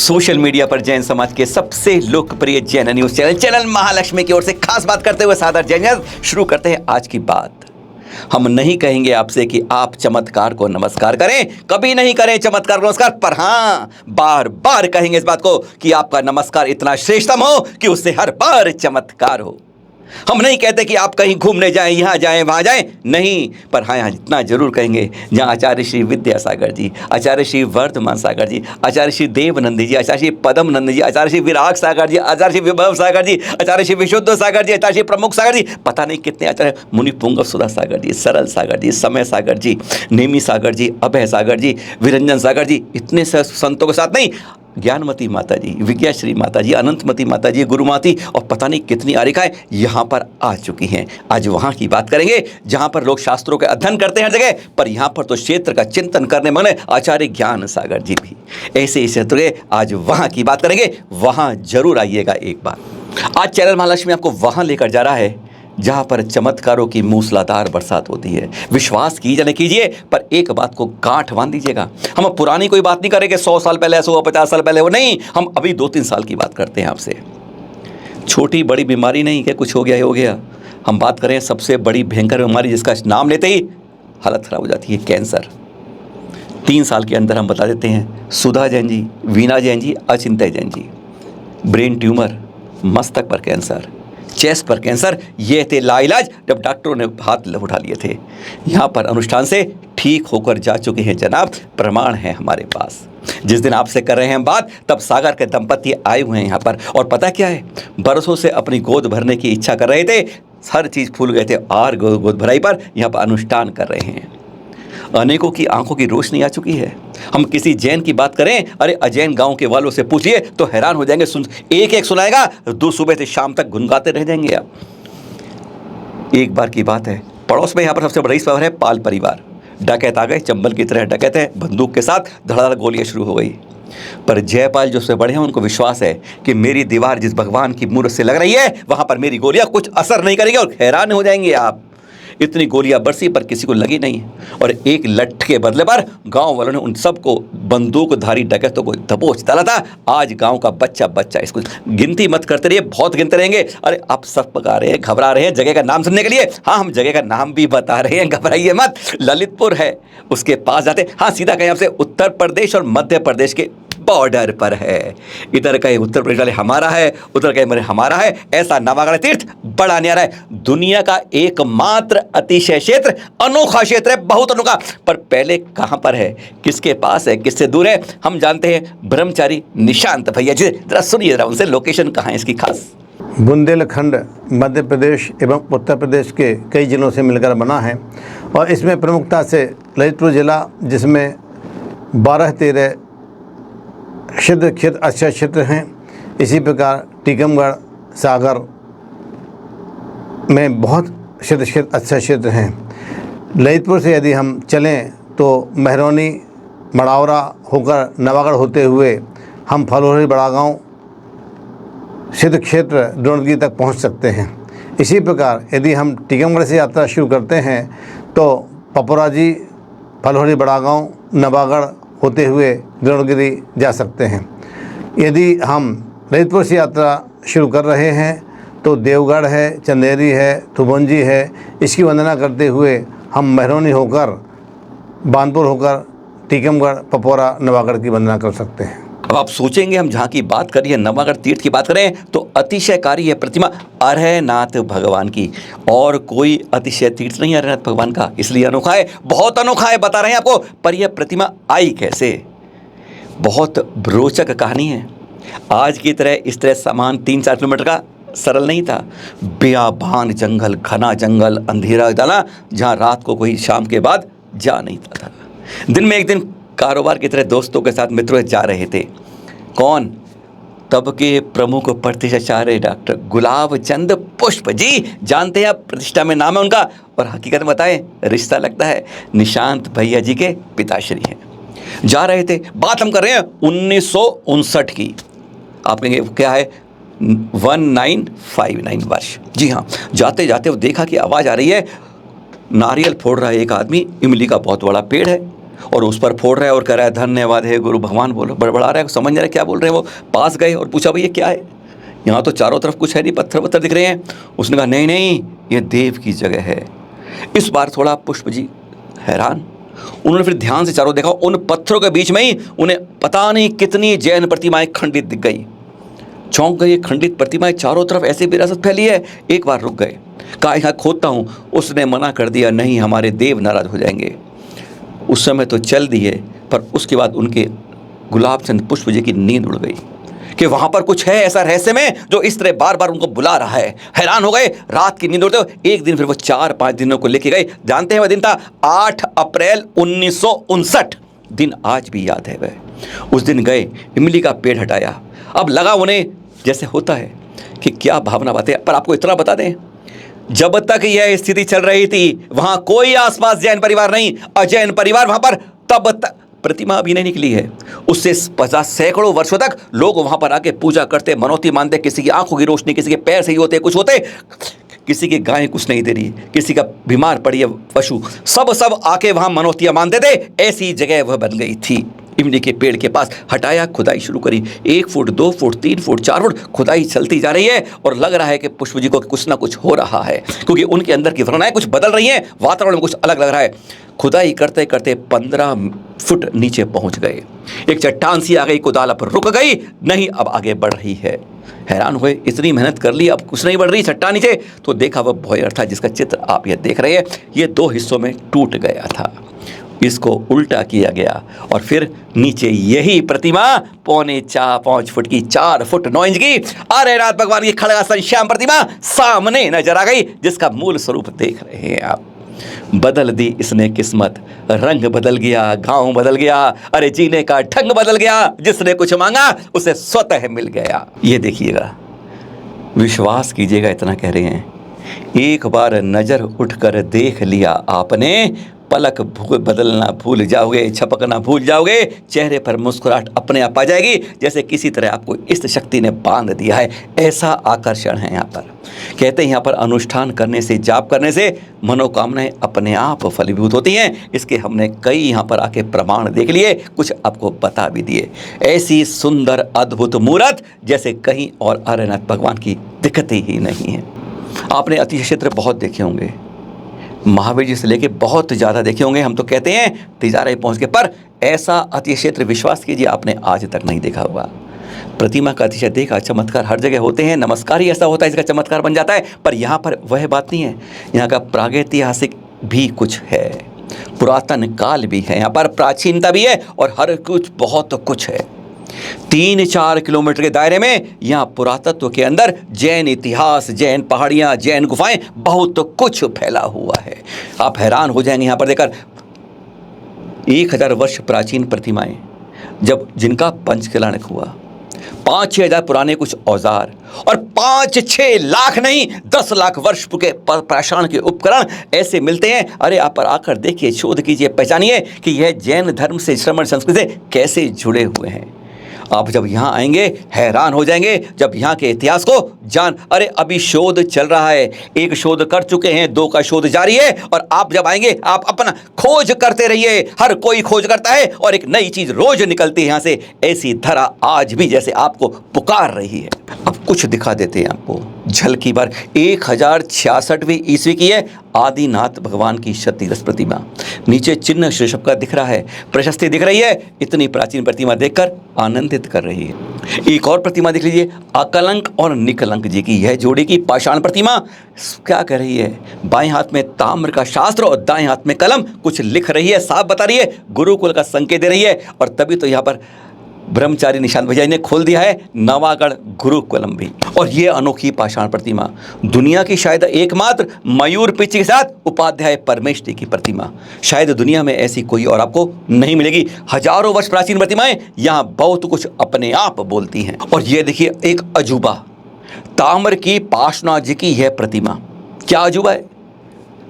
Social media पर जैन समाज के सबसे लोकप्रिय जैन न्यूज चैनल महालक्ष्मी की ओर से खास बात करते हुए सादर जैन शुरू करते हैं आज की बात। हम नहीं कहेंगे आपसे कि आप चमत्कार को नमस्कार करें, कभी नहीं करें चमत्कार को नमस्कार, पर हाँ बार बार कहेंगे इस बात को कि आपका नमस्कार इतना श्रेष्ठतम हो कि उससे हर बार चमत्कार हो। हम नहीं कहते कि आप कहीं घूमने जाएं, यहाँ जाएं, वहाँ जाएं, नहीं, पर हाँ यहाँ इतना जरूर कहेंगे जहाँ आचार्य श्री विद्यासागर जी, आचार्य श्री वर्धमान सागर जी, आचार्य श्री देवनंदी जी, आचार्य श्री पदम नंद जी, आचार्य श्री विराग सागर जी, आचार्य श्री विभव सागर जी, आचार्य श्री विशुद्ध सागर जी, आचार्य श्री प्रमुख सागर जी, पता नहीं कितने आचार्य, मुनि पुंगव सुधा सागर जी, सरल सागर जी, समय सागर जी, नेमी सागर जी, अभय सागर जी, विरंजन सागर जी, इतने संतों के साथ नहीं, ज्ञानमती माता जी, विज्ञाश्री माता जी, अनंतमती माता जी, गुरुमाती और पता नहीं कितनी आरिकाएं यहाँ पर आ चुकी हैं। आज वहाँ की बात करेंगे जहाँ पर लोग शास्त्रों के अध्ययन करते हैं हर जगह, पर यहाँ पर तो क्षेत्र का चिंतन करने मने आचार्य ज्ञान सागर जी भी ऐसे ही क्षेत्र के, आज वहाँ की बात करेंगे, वहाँ जरूर आइएगा एक बार। आज चैनल महालक्ष्मी आपको वहाँ लेकर जा रहा है जहाँ पर चमत्कारों की मूसलाधार बरसात होती है। विश्वास कीजिए न कीजिए, पर एक बात को गांठ बांध दीजिएगा। हम पुरानी कोई बात नहीं करेंगे 100 साल पहले ऐसा हुआ, 50 साल पहले वो नहीं, हम अभी 2-3 साल की बात करते हैं आपसे। छोटी बड़ी बीमारी नहीं कि कुछ हो गया हो गया, हम बात करें सबसे बड़ी भयंकर बीमारी जिसका नाम लेते ही हालत खराब हो जाती है, कैंसर। 3 साल के अंदर हम बता देते हैं, सुधा जैन जी, वीणा जैन जी, अचिंत्य जैन जी, ब्रेन ट्यूमर, मस्तक पर कैंसर, चेस्ट पर कैंसर, ये थे लाइलाज जब डॉक्टरों ने हाथ उठा लिए थे। यहाँ पर अनुष्ठान से ठीक होकर जा चुके हैं जनाब, प्रमाण है हमारे पास। जिस दिन आपसे कर रहे हैं बात, तब सागर के दंपति आए हुए हैं यहाँ पर, और पता क्या है, बरसों से अपनी गोद भरने की इच्छा कर रहे थे, हर चीज़ भूल गए थे और गोद भराई पर यहाँ पर अनुष्ठान कर रहे हैं। अनेकों की आंखों की रोशनी आ चुकी है। हम किसी जैन की बात करें, अरे अजैन गांव के वालों से पूछिए तो हैरान हो जाएंगे, एक एक सुनाएगा, 2 सुबह से शाम तक गुनगाते रह जाएंगे आप। एक बार की बात है, पड़ोस में यहाँ पर सबसे बड़ा परिवार है पाल परिवार। डकैत आ गए, चंबल की तरह डकैत है, बंदूक के साथ धड़ाधड़ गोलियां शुरू हो गई। पर जयपाल जो से बड़े हैं उनको विश्वास है कि मेरी दीवार जिस भगवान की मूर्त से लग रही है वहां पर मेरी गोलियां कुछ असर नहीं करेंगी, और हैरान हो जाएंगे आप। इतनी गोलियां बरसी पर किसी को लगी नहीं, और एक लठ के बदले पर गांव वालों ने उन सबको, बंदूकधारी डकैतों को दबोच डाला था। आज गांव का बच्चा बच्चा, इसको गिनती मत करते रहिए, बहुत गिनते रहेंगे। अरे आप सब पका रहे हैं, घबरा रहे हैं जगह का नाम सुनने के लिए, हाँ हम जगह का नाम भी बता रहे हैं, घबराइए मत। ललितपुर है, उसके पास जाते, हाँ सीधा कहीं आपसे उत्तर प्रदेश और मध्य प्रदेश के बॉर्डर पर है। इधर कहीं उत्तर प्रदेश वाले हमारा है, उधर कहीं हमारा है, ऐसा नवागढ़ तीर्थ बड़ा न्यारा है। दुनिया का एकमात्र अतिशय क्षेत्र, अनोखा क्षेत्र है, बहुत अनोखा। पर पहले कहां पर है, किसके पास है, किससे दूर है, हम जानते हैं ब्रह्मचारी निशांत भैया जी, जरा सुनिए जरा उनसे, लोकेशन कहाँ है इसकी खास। बुंदेलखंड मध्य प्रदेश एवं उत्तर प्रदेश के कई जिलों से मिलकर बना है, और इसमें प्रमुखता से ललितपुर जिला, जिसमें 12-13 क्षेत्र अच्छे क्षेत्र हैं। इसी प्रकार टीकमगढ़, सागर में बहुत क्षेत्र अच्छे क्षेत्र हैं। ललितपुर से यदि हम चलें तो महरौनी, मड़ावरा होकर नवागढ़ होते हुए हम फलोहरी बड़ागांव क्षेत्र द्रोणगिरी तक पहुंच सकते हैं। इसी प्रकार यदि हम टीकमगढ़ से यात्रा शुरू करते हैं तो पपोरा जी, फलोहरी बड़ागांव, नवागढ़ होते हुए द्रोणगिरी जा सकते हैं। यदि हम ललितपुर से यात्रा शुरू कर रहे हैं तो देवगढ़ है, चंदेरी है, थुबंजी है, इसकी वंदना करते हुए हम महरौनी होकर, बानपुर होकर टीकमगढ़, पपोरा, नवागढ़ की वंदना कर सकते हैं। अब आप सोचेंगे हम जहाँ की बात करिए, नवागढ़ तीर्थ की बात करें तो अतिशयकारी है प्रतिमा अरहनाथ भगवान की, और कोई अतिशय तीर्थ नहीं है अरहनाथ भगवान का, इसलिए अनोखा है, बहुत अनोखा है, बता रहे हैं आपको। पर यह प्रतिमा आई कैसे, बहुत रोचक कहानी है। आज की तरह इस तरह सामान 3-4 किलोमीटर का सरल नहीं था। बेआबान जंगल, घना जंगल, अंधेरा डाला, जहाँ रात को कोई शाम के बाद जा नहीं था। दिन में एक दिन कारोबार की तरह दोस्तों के साथ मित्रों जा रहे थे। कौन? तब के प्रमुख प्रतिष्ठाचार्य डॉक्टर गुलाब चंद पुष्प जी, जानते हैं आप, प्रतिष्ठा में नाम है उनका, और हकीकत में बताएं रिश्ता लगता है, निशांत भैया जी के पिताश्री हैं। जा रहे थे, बात हम कर रहे हैं 1959 की। आप कहेंगे क्या है, 1959 वर्ष, जी हाँ। जाते जाते वो देखा कि आवाज़ आ रही है, नारियल फोड़ रहा है एक आदमी, इमली का बहुत बड़ा पेड़ है, और उस पर फोड़ रहा है और कह रहा है धन्यवाद हे गुरु। भगवान बोलो बड़बड़ा रहा है, समझ नहीं रहा क्या बोल रहे हैं। वो पास गए और पूछा भाई ये क्या है, यहाँ तो चारों तरफ कुछ है नहीं, पत्थर पत्थर दिख रहे हैं। उसने कहा नहीं नहीं, ये देव की जगह है। इस बार थोड़ा पुष्प जी हैरान, उन्होंने फिर ध्यान से चारों देखा, उन पत्थरों के बीच में ही उन्हें पता नहीं कितनी जैन प्रतिमाएं खंडित दिख गई। चौंक गए, खंडित प्रतिमाएं चारों तरफ ऐसी विरासत फैली है। एक बार रुक गए, कहा यहाँ खोदता हूँ। उसने मना कर दिया, नहीं हमारे देव नाराज हो जाएंगे। उस समय तो चल दिए, पर उसके बाद उनके गुलाब चंद पुष्प जी की नींद उड़ गई कि वहां पर कुछ है ऐसा रहस्य में जो इस तरह बार बार उनको बुला रहा है। हैरान हो गए, रात की नींद उड़ते हुए एक दिन फिर वो 4-5 दिनों को लेके गए। जानते हैं वह दिन था 8 अप्रैल 1959, दिन आज भी याद है। वह उस दिन गए, इमली का पेड़ हटाया। अब लगा उन्हें जैसे होता है कि क्या भावना बातें, पर आपको इतना बता दें, जब तक यह स्थिति चल रही थी वहां कोई आसपास जैन परिवार नहीं, अजैन परिवार वहां पर तब तक प्रतिमा अभी नहीं निकली है। उससे 50 सैकड़ों वर्षों तक लोग वहां पर आके पूजा करते, मनौती मानते। किसी की आंखों की रोशनी, किसी के पैर सही होते, कुछ होते, किसी की गायें कुछ नहीं दे रही, किसी का बीमार पड़ी है पशु, सब आके वहां मनौतियां मानते थे। ऐसी जगह वह बन गई थी। इमली के पेड़ के पास हटाया, खुदाई शुरू करी। 1 फुट, 2 फुट, 3 फुट, 4 फुट खुदाई चलती जा रही है और लग रहा है कि पुष्प जी को कुछ ना कुछ हो रहा है, क्योंकि उनके अंदर की भावनाएं कुछ बदल रही हैं, वातावरण में कुछ अलग लग रहा है। खुदाई करते करते 15 फुट नीचे पहुंच गए। एक चट्टान सी आ गई, कुदाल पर रुक गई, नहीं अब आगे बढ़ रही है। हैरान हुए, इतनी मेहनत कर ली, अब कुछ नहीं बढ़ रही चट्टान नीचे। तो देखा वह भॉयर था जिसका चित्र आप ये देख रहे हैं, ये 2 हिस्सों में टूट गया था। इसको उल्टा किया गया और फिर नीचे यही प्रतिमा 4.25 फुट की, 4 फुट 9 इंच की आर्यनाथ भगवान की खड़गासन श्याम प्रतिमा सामने नजर आ गई, जिसका मूल स्वरूप देख रहे हैं आप। बदल दी इसने किस्मत, रंग बदल गया, गांव बदल गया, अरे जीने का ढंग बदल गया। जिसने कुछ मांगा उसे स्वतः मिल गया। ये देखिएगा, विश्वास कीजिएगा, इतना कह रहे हैं, एक बार नजर उठकर देख लिया आपने, पलक बदलना भूल जाओगे, छपकना भूल जाओगे, चेहरे पर मुस्कुराहट अपने आप आ जाएगी, जैसे किसी तरह आपको इस शक्ति ने बांध दिया है। ऐसा आकर्षण है यहाँ पर। कहते हैं यहाँ पर अनुष्ठान करने से, जाप करने से मनोकामनाएं अपने आप फलीभूत होती हैं। इसके हमने कई यहाँ पर आके प्रमाण देख लिए, कुछ आपको बता भी दिए। ऐसी सुंदर अद्भुत मूर्त जैसे कहीं और आर्यनाथ भगवान की दिखती ही नहीं है। आपने अतिशय क्षेत्र बहुत देखे होंगे, महावीर जी से लेके बहुत ज़्यादा देखे होंगे। हम तो कहते हैं तिजारे पहुँच के, पर ऐसा अतिशय क्षेत्र विश्वास कीजिए आपने आज तक नहीं देखा होगा। प्रतिमा का अतिशय देखा, चमत्कार हर जगह होते हैं, नमस्कार ही ऐसा होता है इसका चमत्कार बन जाता है, पर यहाँ पर वह बात नहीं है। यहाँ का प्रागैतिहासिक भी कुछ है, पुरातन काल भी है, यहाँ पर प्राचीनता भी है और हर कुछ बहुत कुछ है। 3-4 किलोमीटर के दायरे में यहाँ पुरातत्व के अंदर जैन इतिहास, जैन पहाड़ियाँ, जैन गुफाएं, बहुत कुछ फैला हुआ है। आप हैरान हो जाएंगे यहाँ पर देखकर। 1000 वर्ष प्राचीन प्रतिमाएं, जब जिनका पंचकल्याणक हुआ, 5-6 हज़ार पुराने कुछ औजार और 5-6 लाख नहीं 10 लाख वर्ष के पाषाण के उपकरण ऐसे मिलते हैं। अरे आप पर आकर देखिए, शोध कीजिए, पहचानिए कि यह जैन धर्म से, श्रमण संस्कृति से कैसे जुड़े हुए हैं। आप जब यहाँ आएंगे हैरान हो जाएंगे, जब यहाँ के इतिहास को जान। अरे अभी शोध चल रहा है, 1 शोध कर चुके हैं, 2 का शोध जारी है, और आप जब आएंगे आप अपना खोज करते रहिए। हर कोई खोज करता है और एक नई चीज रोज निकलती है यहाँ से। ऐसी धरा आज भी जैसे आपको पुकार रही है। अब कुछ दिखा देते हैं आपको झलकी भर। 1066वीं ईस्वी की है आदिनाथ भगवान की क्षतिग्रस्त प्रतिमा। नीचे चिन्ह ऋषभ का दिख रहा है, प्रशस्ति दिख रही है। इतनी प्राचीन प्रतिमा देखकर आनंदित कर रही है। एक और प्रतिमा देख लीजिए, अकलंक और निकलंक जी की यह जोड़ी की पाषाण प्रतिमा क्या कर रही है? बाएं हाथ में ताम्र का शास्त्र और दाएं हाथ में कलम, कुछ लिख रही है, साफ बता रही है, गुरुकुल का संकेत दे रही है। और तभी तो यहाँ पर ब्रह्मचारी निशांत भैया ने खोल दिया है नवागढ़ गुरुकुलम भी। और ये अनोखी पाषाण प्रतिमा दुनिया की शायद एकमात्र मयूर पिच के साथ उपाध्याय परमेश्वरी की प्रतिमा, शायद दुनिया में ऐसी कोई और आपको नहीं मिलेगी। हजारों वर्ष प्राचीन प्रतिमाएं यहाँ बहुत कुछ अपने आप बोलती हैं। और ये देखिए एक अजूबा, ताम्र की पार्श्वनाथ जी की यह प्रतिमा, क्या अजूबा है?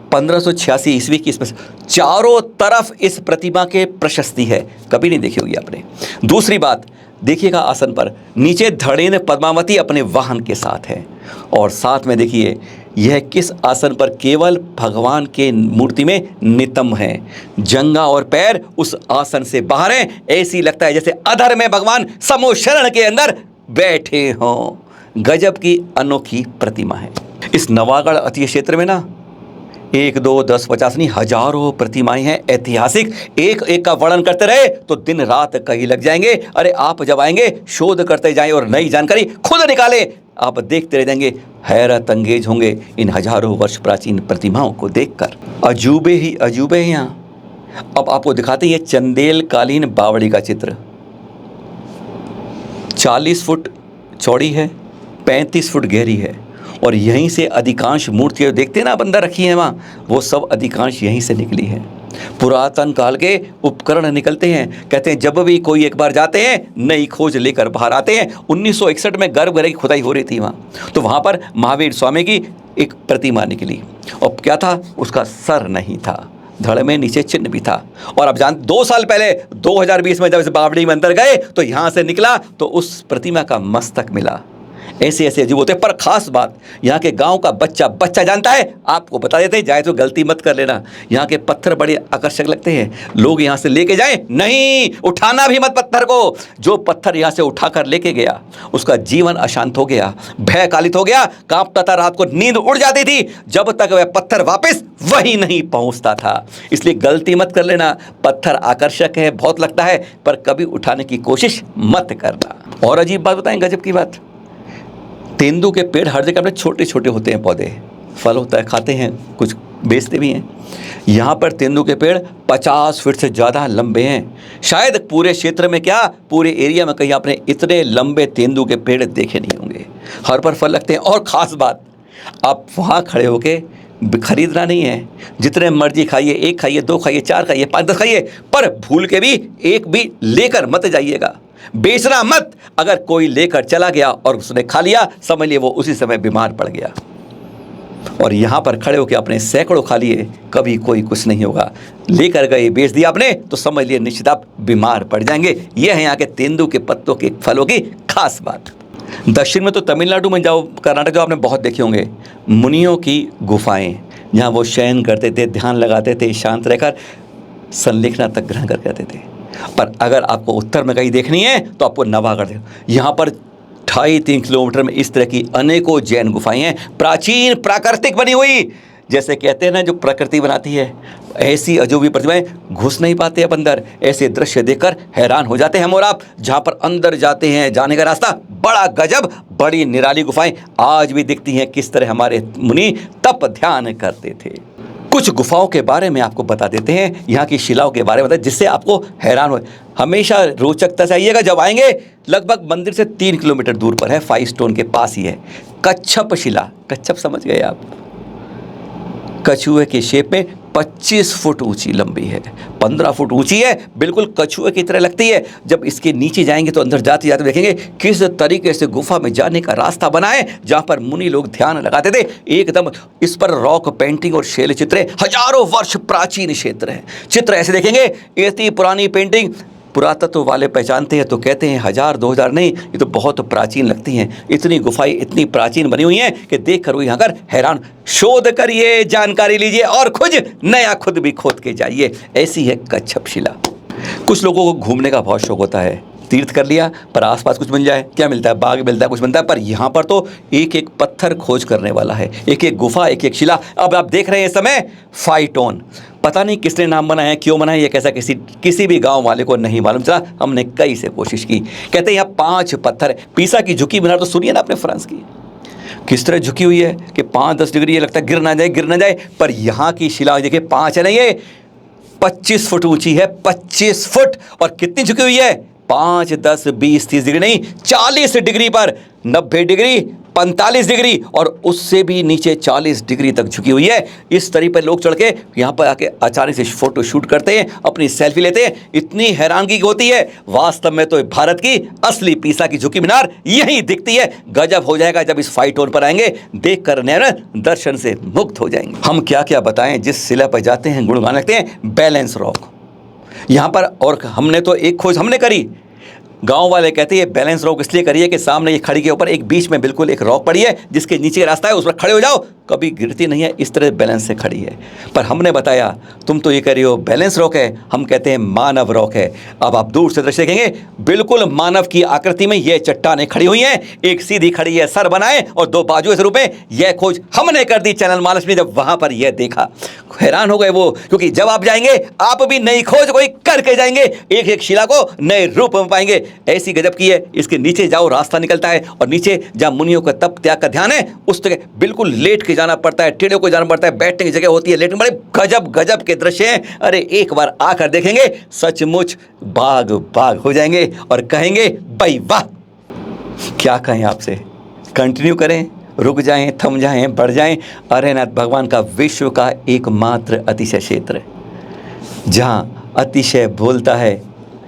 1586 ईस्वी की, इसमें चारों तरफ इस प्रतिमा के प्रशस्ति है, कभी नहीं देखी होगी आपने। दूसरी बात देखिएगा, आसन पर नीचे धड़ेन पद्मावती अपने वाहन के साथ है, और साथ में देखिए यह किस आसन पर केवल भगवान के मूर्ति में नितंब है? जंघा और पैर उस आसन से बाहर हैं, ऐसी लगता है जैसे अधर में भगवान समोशरण के अंदर बैठे हों। गजब की अनोखी प्रतिमा है। इस नवागढ़ अतीय क्षेत्र में ना 1, 2, 10, 50 नहीं, हजारों प्रतिमाएं हैं ऐतिहासिक। एक एक का वर्णन करते रहे तो दिन रात कहीं लग जाएंगे। अरे आप जब आएंगे शोध करते जाएं और नई जानकारी खुद निकालें, आप देखते रह जाएंगे, हैरत अंगेज होंगे इन हजारों वर्ष प्राचीन प्रतिमाओं को देखकर। अजूबे ही अजूबे हैं यहाँ। अब आपको दिखाते हैं ये चंदेल कालीन बावड़ी का चित्र। 40 फुट चौड़ी है, 35 फुट गहरी है और यहीं से अधिकांश मूर्तियाँ देखते हैं ना अंदर रखी हैं वहाँ, वो सब अधिकांश यहीं से निकली है। पुरातन काल के उपकरण निकलते हैं। कहते हैं जब भी कोई एक बार जाते हैं नई खोज लेकर बाहर आते हैं। 1961 में गर्भगृह की खुदाई हो रही थी वहाँ, तो वहाँ पर महावीर स्वामी की एक प्रतिमा निकली और क्या था, उसका सर नहीं था, धड़ में नीचे चिन्ह भी था। और अब जान 2 साल पहले 2020 में जब इस बावड़ी में अंदर गए तो यहाँ से निकला तो उस प्रतिमा का मस्तक मिला। ऐसे ऐसे अजीब होते हैं। पर खास बात, यहाँ के गांव का बच्चा जानता है, आपको बता देते हैं, जाए तो गलती मत कर लेना। यहाँ के पत्थर बड़े आकर्षक लगते हैं, लोग यहाँ से लेके जाएं, नहीं उठाना भी मत पत्थर को। जो पत्थर यहाँ से उठाकर लेके गया उसका जीवन अशांत हो गया, भय कालित हो गया, कांपता था, रात को नींद उड़ जाती थी जब तक वह पत्थर वापस वही नहीं पहुँचता था। इसलिए गलती मत कर लेना। पत्थर आकर्षक है, बहुत लगता है, पर कभी उठाने की कोशिश मत करना। और अजीब बात बताएं, गजब की बात, तेंदू के पेड़ हर जगह में छोटे छोटे होते हैं, पौधे, फल होता है, खाते हैं, कुछ बेचते भी हैं। यहाँ पर तेंदू के पेड़ 50 फीट से ज़्यादा लंबे हैं। शायद पूरे क्षेत्र में, क्या पूरे एरिया में कहीं आपने इतने लंबे तेंदू के पेड़ देखे नहीं होंगे। हर पर फल लगते हैं। और ख़ास बात, आप वहाँ खड़े होके खरीदना नहीं है, जितने मर्जी खाइए, 1 खाइए, 2 खाइए, 4 खाइए, 5, 10 खाइए, पर भूल के भी एक भी लेकर मत जाइएगा, बेचना मत। अगर कोई लेकर चला गया और उसने खा लिया, समझ लिए वो उसी समय बीमार पड़ गया। और यहाँ पर खड़े होकर अपने सैकड़ों खा लिए, कभी कोई कुछ नहीं होगा। लेकर गए, बेच दिया आपने, तो समझ लिए निश्चित आप बीमार पड़ जाएंगे। यह है यहाँ के तेंदू के पत्तों के फलों की खास बात। दक्षिण में तो तमिलनाडु में जाओ, कर्नाटक जो आपने बहुत देखे होंगे, मुनियों की गुफाएं, जहाँ वो शयन करते थे, ध्यान लगाते थे, शांत रहकर संलेखना तक ग्रहण करते थे। पर अगर आपको उत्तर में कहीं देखनी है तो आपको नवागढ़ देखो। यहाँ पर 2.5-3 किलोमीटर में इस तरह की अनेकों जैन गुफाएं हैं, प्राचीन प्राकृतिक बनी हुई। जैसे कहते हैं ना, जो प्रकृति बनाती है, ऐसी अजूबी प्रतिमाएं, घुस नहीं पाते अब अंदर। ऐसे दृश्य देखकर हैरान हो जाते हैं हम और आप। जहाँ पर अंदर जाते हैं, जाने का रास्ता बड़ा गजब, बड़ी निराली गुफाएं आज भी दिखती हैं, किस तरह हमारे मुनि तप ध्यान करते थे। कुछ गुफाओं के बारे में आपको बता देते हैं, यहाँ की शिलाओं के बारे में बता, जिससे आपको हैरान हो। हमेशा रोचकता से आइएगा। जब आएंगे, लगभग मंदिर से 3 किलोमीटर दूर पर है, 5 स्टोन के पास ही है कच्छप शिला। कच्छप समझ गए आप, कछुए के शेप में 25 फुट ऊंची, लंबी है, 15 फुट ऊंची है, बिल्कुल कछुए की तरह लगती है। जब इसके नीचे जाएंगे तो अंदर जाते जाते देखेंगे किस तरीके से गुफा में जाने का रास्ता बना है, जहाँ पर मुनि लोग ध्यान लगाते थे। एकदम इस पर रॉक पेंटिंग और शैल चित्र, हजारों वर्ष प्राचीन क्षेत्र है। चित्र ऐसे देखेंगे, इतनी पुरानी पेंटिंग पुरातत्व वाले पहचानते हैं तो कहते हैं 1000-2000 नहीं, ये तो बहुत प्राचीन लगती हैं। इतनी गुफाएं इतनी प्राचीन बनी हुई हैं कि देख कर वो यहाँ कर हैरान। शोध करिए, जानकारी लीजिए और खुद भी खोद के जाइए। ऐसी है कच्छप शिला। कुछ लोगों को घूमने का बहुत शौक होता है, तीर्थ कर लिया, पर आसपास कुछ मिल जाए, क्या मिलता है, बाग मिलता है, कुछ मिलता है, पर यहाँ पर तो एक एक पत्थर खोज करने वाला है, एक एक गुफा, एक एक शिला। अब आप देख रहे हैं इस समय फाइटोन, पता नहीं किसने नाम बनाया है, क्यों बनाया, ये कैसा किसी भी गांव वाले को नहीं मालूम चला। हमने कई से कोशिश की। कहते हैं यहाँ 5 पत्थर है। पीसा की झुकी मीनार तो सुनिए ना आपने, फ्रांस की, किस तरह झुकी हुई है कि 5-10 डिग्री, ये लगता है गिर ना जाए। पर यहाँ की शिला देखिए, 5 है नहीं, ये 25 फुट ऊंची है, 25 फुट। और कितनी झुकी हुई है, 5, 10, 20, 30 डिग्री नहीं, 40 डिग्री पर, 90 डिग्री, 45 डिग्री और उससे भी नीचे 40 डिग्री तक झुकी हुई है। इस तरीके पर लोग चढ़ के यहाँ पर आके अचानक से फोटो शूट करते हैं, अपनी सेल्फी लेते हैं। इतनी हैरानगी होती है। वास्तव में तो भारत की असली पीसा की झुकी मीनार यहीं दिखती है। गजब हो जाएगा जब इस फाइटोन पर आएंगे, देख कर नैन दर्शन से मुक्त हो जाएंगे। हम क्या क्या बताएं, जिस शिला पर जाते हैं गुणगान लगते हैं, बैलेंस रॉक यहाँ पर। और हमने तो एक खोज हमने करी, गांव वाले कहते हैं ये बैलेंस रॉक इसलिए करिए कि सामने ये खड़ी के ऊपर एक बीच में बिल्कुल एक रॉक पड़ी है जिसके नीचे का रास्ता है, उस पर खड़े हो जाओ, कभी गिरती नहीं है, इस तरह बैलेंस से खड़ी है। पर हमने बताया तुम तो ये कह रही हो बैलेंस रॉक है, हम कहते हैं मानव रॉक है। अब आप दूर से दृश्य देखेंगे, बिल्कुल मानव की आकृति में ये चट्टानें खड़ी हुई हैं, एक सीधी खड़ी है सर बनाए और दो बाजू इस रूप में। यह खोज हमने कर दी चैनल महालक्ष्मी, जब वहां पर यह देखा हैरान हो गए वो, क्योंकि जब आप जाएंगे आप भी नई खोज कोई करके जाएंगे, एक एक शिला को नए रूप में पाएंगे। ऐसी गजब की है। इसके नीचे जाओ, रास्ता निकलता है और नीचे जहां मुनियों का तप त्याग का ध्यान है उस जगह बिल्कुल लेट के जाना पड़ता है, टेढ़े को जाना पड़ता है, बैठने की जगह होती है, लेकिन बड़े गजब गजब के दृश्य हैं। अरे एक बार आकर देखेंगे सचमुच बाग बाग हो जाएंगे और कहेंगे भाई वाह। क्या कहें आपसे, कंटिन्यू करें, रुक जाएं, थम जाएं, बढ़ जाएं। अरेनाथ भगवान का विश्व का एकमात्र अतिशय क्षेत्र जहां अतिशय बोलता है,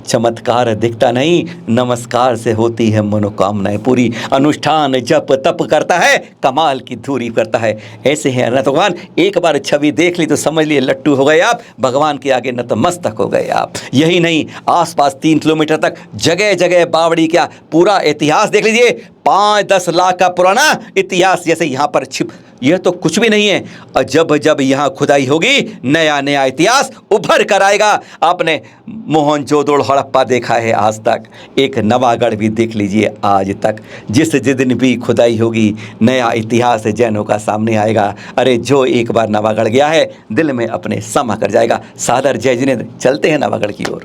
चमत्कार दिखता नहीं, नमस्कार से होती है मनोकामनाएं पूरी। अनुष्ठान जप तप करता है, कमाल की धूरी करता है। ऐसे हैं अरेनाथ भगवान। एक बार छवि देख ली तो समझ लिए लट्टू हो गए आप, भगवान के आगे नतमस्तक हो गए आप। यही नहीं, आसपास 3 किलोमीटर तक जगह जगह बावड़ी का पूरा इतिहास देख लीजिए। 5-10 लाख का पुराना इतिहास जैसे यहाँ पर छिप, यह तो कुछ भी नहीं है। और जब जब यहाँ खुदाई होगी नया नया इतिहास उभर कर आएगा। आपने मोहनजोदड़ो हड़प्पा देखा है आज तक, एक नवागढ़ भी देख लीजिए आज तक। जिस दिन भी खुदाई होगी नया इतिहास जैनों का सामने आएगा। अरे जो एक बार नवागढ़ गया है दिल में अपने समा कर जाएगा। सादर जय जिनेंद्र, चलते हैं नवागढ़ की ओर।